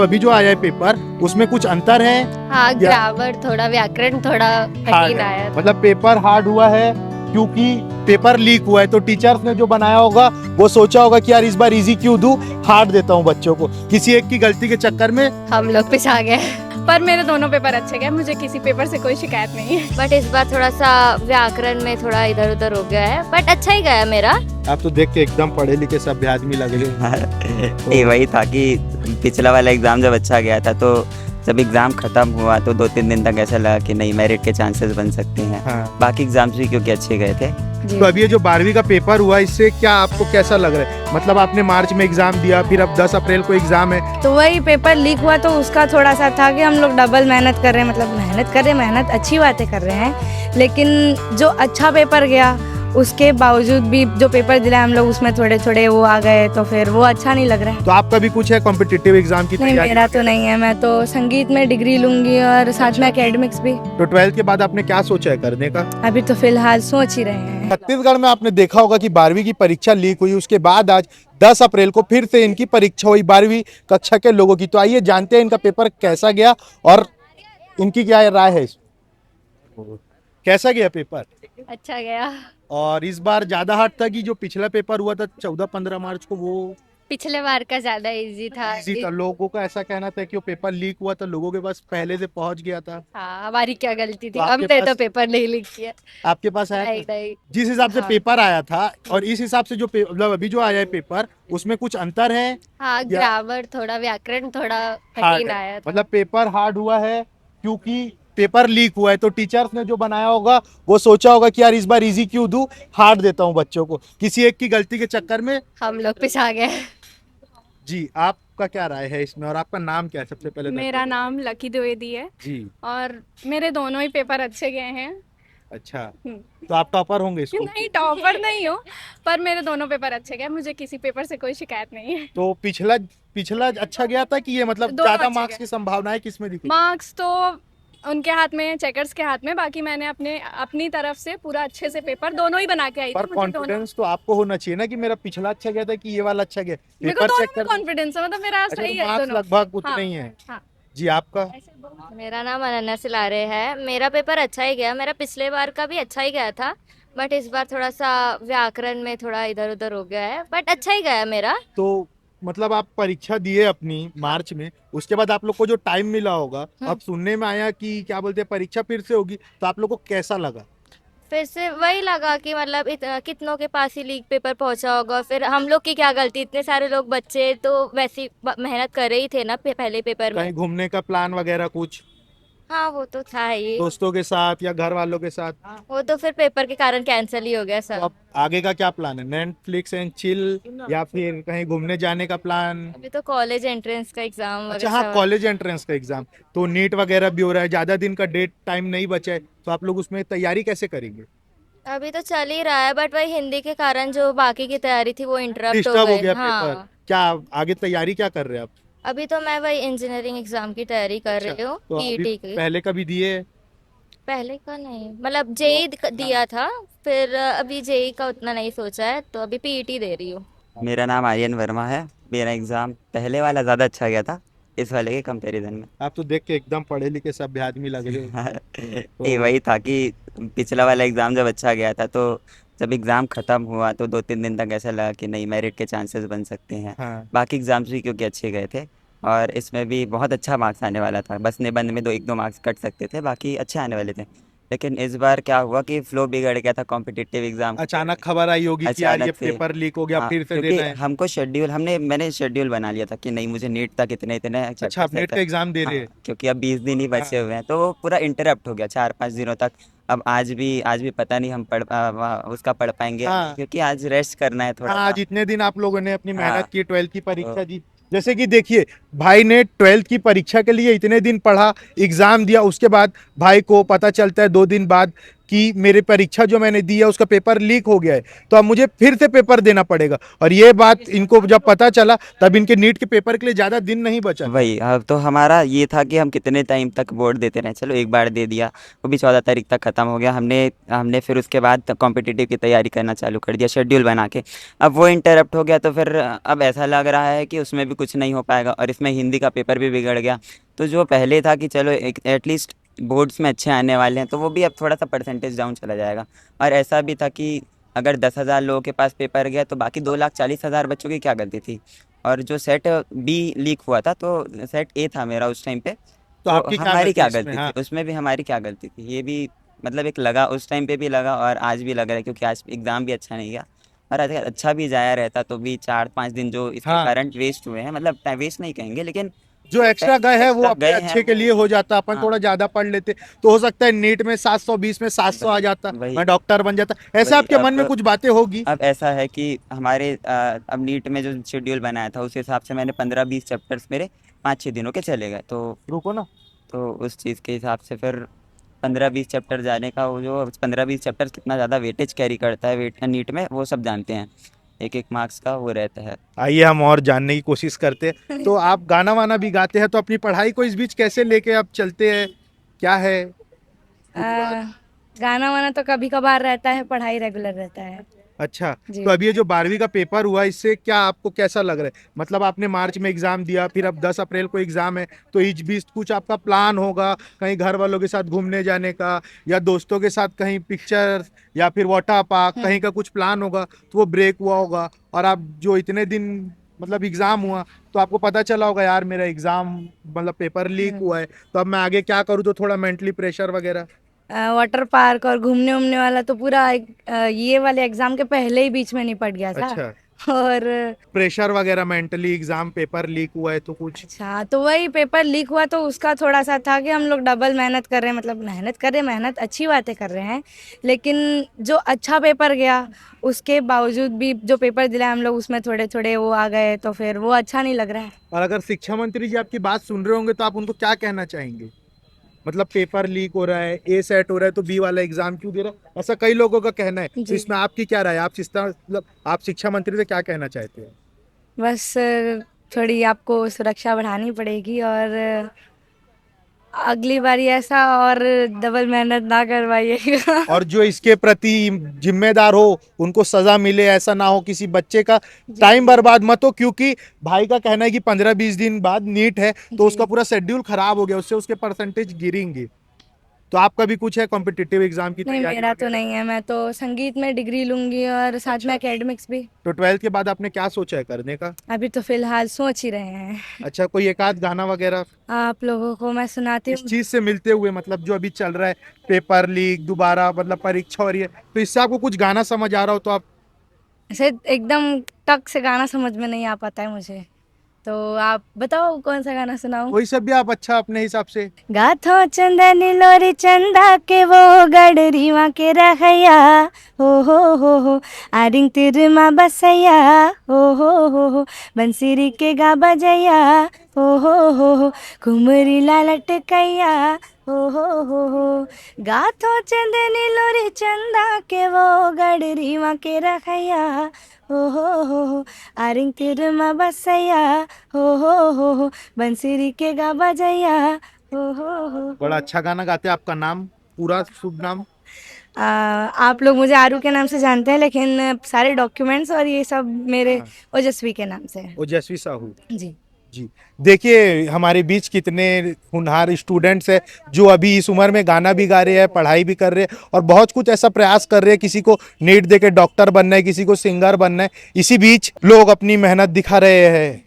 अभी जो आया है पेपर उसमें कुछ अंतर है? हाँ, ग्रामर थोड़ा, व्याकरण थोड़ा हार्ड कठिन आया है, था। मतलब पेपर हार्ड हुआ है क्योंकि पेपर लीक हुआ है। तो टीचर्स ने जो बनाया होगा वो सोचा होगा कि यार इस बार इजी क्यों दूं, हार्ड देता हूं बच्चों को। किसी एक की गलती के चक्कर में हम लोग पिछा गए। पर मेरे दोनों पेपर अच्छे गए, मुझे किसी पेपर से कोई शिकायत नहीं है। बट इस बार थोड़ा सा व्याकरण में थोड़ा इधर उधर हो गया है, बट अच्छा ही गया मेरा। आप तो देख के एकदम पढ़े लिखे सभ्य आदमी लग रहे हो। ये वही था कि पिछला वाला एग्ज़ाम जब अच्छा गया था तो जब एग्ज़ाम ख़त्म हुआ तो 2-3 दिन तक ऐसा लगा कि नहीं, मेरिट के चांसेस बन सकते हैं। हाँ। बाकी एग्ज़ाम्स भी क्योंकि अच्छे गए थे। तो अभी ये जो 12वीं का पेपर हुआ इससे क्या आपको कैसा लग रहा है? मतलब आपने मार्च में एग्जाम दिया, फिर अब 10 अप्रैल को एग्जाम है। तो वही पेपर लीक हुआ तो उसका थोड़ा सा था कि हम लोग डबल मेहनत कर रहे हैं, मतलब मेहनत कर रहे हैं, मेहनत अच्छी बातें कर रहे हैं, लेकिन जो अच्छा पेपर गया उसके बावजूद भी जो पेपर दिलाए हम लोग उसमें थोड़े थोड़े वो आ गए तो फिर वो अच्छा नहीं लग रहा है। तो आपका भी कुछ है कॉम्पिटिटिव एग्जाम की नहीं, तैयारी? मेरा तो नहीं है, मैं तो संगीत में डिग्री लूंगी और साथ में एकेडमिक्स भी। तो 12th के बाद आपने क्या सोचा है करने का? अभी तो फिलहाल सोच ही रहे हैं। छत्तीसगढ़ में आपने देखा होगा कि 12वीं की परीक्षा लीक हुई, उसके बाद आज 10 अप्रैल को फिर से इनकी परीक्षा हुई 12वीं कक्षा के लोगों की। तो आइए जानते हैं इनका पेपर कैसा गया और इनकी क्या राय है। कैसा गया पेपर? अच्छा गया। और इस बार ज्यादा हार्ड था कि जो पिछला पेपर हुआ था 14-15 मार्च को वो पिछले बार का ज्यादा इजी था। इजी था? लोगों का ऐसा कहना था कि वो पेपर लीक हुआ था, लोगों के पास पहले से पहुंच गया था। हाँ, हमारी क्या गलती थी, तो आपके हमने तो पास- पेपर नहीं लिख किया। आपके पास आया नहीं था? नहीं। जिस हिसाब से हाँ। पेपर आया था और इस हिसाब से जो मतलब अभी जो आया है पेपर उसमें कुछ अंतर है? हाँ, ग्रामर थोड़ा, व्याकरण थोड़ा हार्ड कठिन है, आया था। मतलब पेपर हार्ड हुआ है क्योंकि पेपर लीक हुआ है। तो टीचर्स ने जो बनाया होगा वो सोचा होगा कि यार इस बार इजी क्यों दूं, हार्ड देता हूं बच्चों को। किसी एक की गलती के चक्कर में हम लोग पिछा गए। जी, आपका क्या राय है इसमें और आपका नाम क्या है सबसे पहले? मेरा नाम लकी द्विवेदी है जी, और मेरे दोनों ही पेपर अच्छे गए हैं। अच्छा। तो आप टॉपर होंगे इसको? नहीं, टॉपर नहीं हूँ, पर मेरे दोनों पेपर अच्छे गए, मुझे किसी पेपर से कोई शिकायत नहीं है। तो पिछला पिछला अच्छा गया था कि ये मतलब दोनों ज्यादा अच्छे मार्क्स गए। की संभावना है किसमें दिखी? मार्क्स तो उनके हाथ में, चेकर्स के हाथ में, बाकी मैंने अपनी तरफ से पूरा अच्छे से पेपर दोनों ही बना के आई पर थी। मुझे दोनों, कॉन्फिडेंस तो आपको होना चाहिए ना कि मेरा पिछला अच्छा गया था कि ये वाला अच्छा गया। मेरे को पेपर दोनों चेक में कर। कॉन्फिडेंस है, मतलब मेरा अच्छा, सही तो है मार्क्स दोनों। लगभग उतने हाँ, ही है। हाँ। जी, आपका? मेरा नाम अनन्या सिलारे है। मेरा पेपर अच्छा ही गया, मेरा पिछले बार का भी अच्छा ही गया था, बट इस बार थोड़ा सा व्याकरण में थोड़ा इधर उधर हो गया है, बट अच्छा ही गया मेरा। तो मतलब आप परीक्षा दिए अपनी मार्च में, उसके बाद आप लोग को जो टाइम मिला होगा, अब सुनने में आया कि क्या बोलते हैं परीक्षा फिर से होगी, तो आप लोग को कैसा लगा? फिर से वही लगा कि मतलब कितनों के पास ही लीक पेपर पहुंचा होगा, फिर हम लोग की क्या गलती, इतने सारे लोग बच्चे तो वैसी मेहनत कर रहे ही थे ना पहले पेपर में। कहीं घूमने का प्लान वगैरह कुछ हाँ, वो तो था ही। दोस्तों के साथ या घर वालों के साथ? वो तो फिर पेपर के कारण कैंसिल ही हो गया तो सब। अब आगे का क्या प्लान है? नेटफ्लिक्स एंड चिल या फिर कहीं घूमने जाने का प्लान? अभी तो कॉलेज एंट्रेंस का एग्जाम अच्छा, हाँ, कॉलेज एंट्रेंस का एग्जाम तो नीट वगैरह भी हो रहा है, ज्यादा दिन का डेट टाइम नहीं बचा है, तो आप लोग उसमें तैयारी कैसे करेंगे? अभी तो चल ही रहा है, बट वही हिंदी के कारण जो बाकी की तैयारी थी वो इंटरप्ट हो डिस्टर्ब हो गई। गया पेपर? हाँ, क्या आगे तैयारी क्या कर रहे हैं आप? अभी तो मैं वही इंजीनियरिंग एग्जाम की तैयारी कर रही हूँ, तो अभी पीईटी की। पहले कभी दिए? पहले का नहीं, मतलब जेई दिया था, फिर अभी जेई का उतना नहीं सोचा है, तो अभी पीईटी दे रही हूँ। मेरा नाम आर्यन वर्मा है। मेरा एग्ज़ाम पहले वाला ज़्यादा अच्छा गया था इस वाले के कंपैरिजन में। आप तो देख के एकदम पढ़े लिखे सभ्य आदमी लग रहे हो। ये वही था कि पिछला वाला एग्ज़ाम जब अच्छा गया था तो जब एग्ज़ाम ख़त्म हुआ तो 2-3 दिन तक ऐसा लगा कि नहीं, मेरिट के चांसेस बन सकते हैं। हाँ। बाकी एग्ज़ाम्स भी क्योंकि अच्छे गए थे और इसमें भी बहुत अच्छा मार्क्स आने वाला था, बस निबंध में 1-2 मार्क्स कट सकते थे, बाकी अच्छे आने वाले थे। लेकिन इस बार क्या हुआ कि फ्लो बिगड़ गया था कॉम्पिटिटिव एग्ज़ाम। अचानक खबर आई होगी कि यार ये अचानक से पेपर लीक हो गया, हाँ, फिर से क्योंकि देना है। हमको शेड्यूल मैंने शेड्यूल बना लिया था कि नहीं, मुझे नीट तक इतने इतने अच्छा, आप नेट का एग्जाम दे रहे हैं? क्योंकि अब 20 दिन ही बचे हुए हैं तो वो पूरा इंटरप्ट हो गया 4-5 दिनों तक। अब आज भी पता नहीं हम उसका पढ़ पाएंगे, हाँ। क्योंकि आज रेस्ट करना है थोड़ा हाँ, आज सा। इतने दिन आप लोगों ने अपनी मेहनत हाँ। की, 12th की परीक्षा दी। जैसे कि देखिए, भाई ने 12th की परीक्षा के लिए इतने दिन पढ़ा, एग्जाम दिया, उसके बाद भाई को पता चलता है 2 दिन बाद कि मेरी परीक्षा जो मैंने दी है उसका पेपर लीक हो गया है, तो अब मुझे फिर से पेपर देना पड़ेगा। और ये बात इनको जब पता चला तब इनके नीट के पेपर के लिए ज़्यादा दिन नहीं बचा। वही अब तो हमारा ये था कि हम कितने टाइम तक बोर्ड देते रहे, चलो एक बार दे दिया, वो भी 14 तारीख तक ख़त्म हो गया। हमने हमने फिर उसके बाद कॉम्पिटिटिव की तैयारी करना चालू कर दिया शेड्यूल बना के। अब वो इंटरप्ट हो गया तो फिर अब ऐसा लग रहा है कि उसमें भी कुछ नहीं हो पाएगा, और इसमें हिंदी का पेपर भी बिगड़ गया। तो जो पहले था कि चलो एटलीस्ट बोर्ड्स में अच्छे आने वाले हैं, तो वो भी अब थोड़ा सा परसेंटेज डाउन चला जाएगा। और ऐसा भी था कि अगर 10,000 लोगों के पास पेपर गया तो बाकी 2,40,000 बच्चों की क्या गलती थी। और जो सेट बी लीक हुआ था तो सेट ए था मेरा उस टाइम पे, तो आपकी क्या हमारी गलती क्या इसमें? गलती हाँ। थी उसमें भी, हमारी क्या गलती थी ये भी मतलब एक लगा, उस टाइम पे भी लगा और आज भी लग रहा है, क्योंकि आज एग्ज़ाम भी अच्छा नहीं गया। और अगर अच्छा भी जाया रहता तो भी 4-5 दिन जो इसके हाँ। करंट वेस्ट हुए हैं, मतलब टाइम वेस्ट नहीं कहेंगे, लेकिन जो एक्स्ट्रा गए हैं वो एक्स्ट्रा अपने गए हैं अच्छे के वो- लिए हो जाता, अपन हाँ। थोड़ा ज्यादा पढ़ लेते तो हो सकता है नीट में 720 में 700 आ जाता, वही- मैं डॉक्टर बन जाता। ऐसा वही आपके मन में अब- कुछ बातें होगी? अब ऐसा है कि हमारे अब नीट में जो शेड्यूल बनाया था उस हिसाब से मैंने 15-20 चैप्टर्स मेरे 5-6 दिनों के चले गए। रुको ना। तो उस चीज़ के हिसाब से फिर 15-20 चैप्टर जाने का, वो जो 15-20 चैप्टर कितना ज़्यादा वेटेज कैरी करता है वेट नीट में, वो सब जानते हैं। एक एक मार्क्स का वो रहता है। आइए हम और जानने की कोशिश करते हैं। तो आप गाना वाना भी गाते हैं, तो अपनी पढ़ाई को इस बीच कैसे लेके आप चलते हैं, क्या है? गाना वाना तो कभी कभार रहता है, पढ़ाई रेगुलर रहता है। अच्छा, जी। तो अभी ये जो 12वीं का पेपर हुआ इससे क्या आपको कैसा लग रहा है? मतलब आपने मार्च में एग्जाम दिया, फिर अब 10 अप्रैल को एग्जाम है, तो इस बीच कुछ आपका प्लान होगा कहीं घर वालों के साथ घूमने जाने का, या दोस्तों के साथ कहीं पिक्चर, या फिर वाटर पार्क कहीं का कुछ प्लान होगा, तो वो ब्रेक हुआ होगा। और आप जो इतने दिन मतलब एग्जाम हुआ तो आपको पता चला होगा यार मेरा एग्जाम मतलब पेपर लीक हुआ है, तो अब मैं आगे क्या करूँ, तो थोड़ा मेंटली प्रेशर वगैरह। वाटर पार्क और घूमने उमने वाला तो पूरा ये वाले एग्जाम के पहले ही बीच में निपट गया था। अच्छा, और प्रेशर वगैरह मेंटली, एग्जाम पेपर लीक हुआ है तो कुछ? अच्छा, तो वही पेपर लीक हुआ तो उसका थोड़ा सा था कि हम लोग डबल मेहनत कर रहे हैं, मतलब मेहनत कर रहे हैं, मेहनत अच्छी बातें कर रहे हैं, लेकिन जो अच्छा पेपर गया उसके बावजूद भी जो पेपर दिलाए हम लोग उसमें थोड़े थोड़े वो आ गए, तो फिर वो अच्छा नहीं लग रहा है। और अगर शिक्षा मंत्री जी आपकी बात सुन रहे होंगे तो आप उनको क्या कहना चाहेंगे? मतलब पेपर लीक हो रहा है, ए सेट हो रहा है, तो बी वाला एग्जाम क्यों दे रहा है, ऐसा कई लोगों का कहना है। तो जी। इसमें आपकी क्या राय है? आप शिक्षा मंत्री से क्या कहना चाहते हैं? बस थोड़ी आपको सुरक्षा बढ़ानी पड़ेगी, और अगली बारी ऐसा और डबल मेहनत ना करवाइएगा। और जो इसके प्रति जिम्मेदार हो उनको सजा मिले, ऐसा ना हो किसी बच्चे का टाइम बर्बाद मत हो, क्योंकि भाई का कहना है कि 15-20 दिन बाद नीट है, तो उसका पूरा शेड्यूल खराब हो गया, उससे उसके परसेंटेज गिरेंगे। तो आपका भी कुछ है कॉम्पिटिटिव एग्जाम की नहीं, तैयारी मेरा तो वगैरह? नहीं है, मैं तो संगीत में डिग्री लूंगी और साथ में एकेडमिक्स भी। तो 12th के बाद आपने क्या सोचा है करने का? अभी तो फिलहाल सोच ही रहे हैं। अच्छा, कोई एक आध गाना वगैरह आप लोगों को मैं सुनाती इस हूँ। चीज से मिलते हुए, मतलब जो अभी चल रहा है पेपर लीक दोबारा, मतलब परीक्षा हो रही है, तो इससे आपको कुछ गाना समझ आ रहा हो तो आप? ऐसे एकदम टक से गाना समझ में नहीं आ पाता है मुझे, तो आप बताओ कौन सा गाना सुनाऊं? वही सब भी आप अच्छा अपने हिसाब से। गाथो चंदन लोरी चंदा के वो गडरीवा के रखैया, हो आरिंग तिरमा बसैया, हो बंसीरी के गा बजैया, हो कुमरी लालट कैया, हो गाथो चंदन लोरी चंदा के वो गडरीवा के रखैया, हो आरिंग तिरमा बसैया, हो बंसीरी के गा बजैया, हो। बड़ा अच्छा गाना गाते हैं। आपका नाम, पूरा शुभ नाम? आप लोग मुझे आरू के नाम से जानते हैं, लेकिन सारे डॉक्यूमेंट्स और ये सब मेरे हाँ। ओजस्वी के नाम से है। ओजस्वी साहू जी। जी। देखिए हमारे बीच कितने होनहार स्टूडेंट्स हैं जो अभी इस उम्र में गाना भी गा रहे हैं, पढ़ाई भी कर रहे हैं, और बहुत कुछ ऐसा प्रयास कर रहे हैं। किसी को नीट दे के डॉक्टर बनना है, किसी को सिंगर बनना है। इसी बीच लोग अपनी मेहनत दिखा रहे हैं।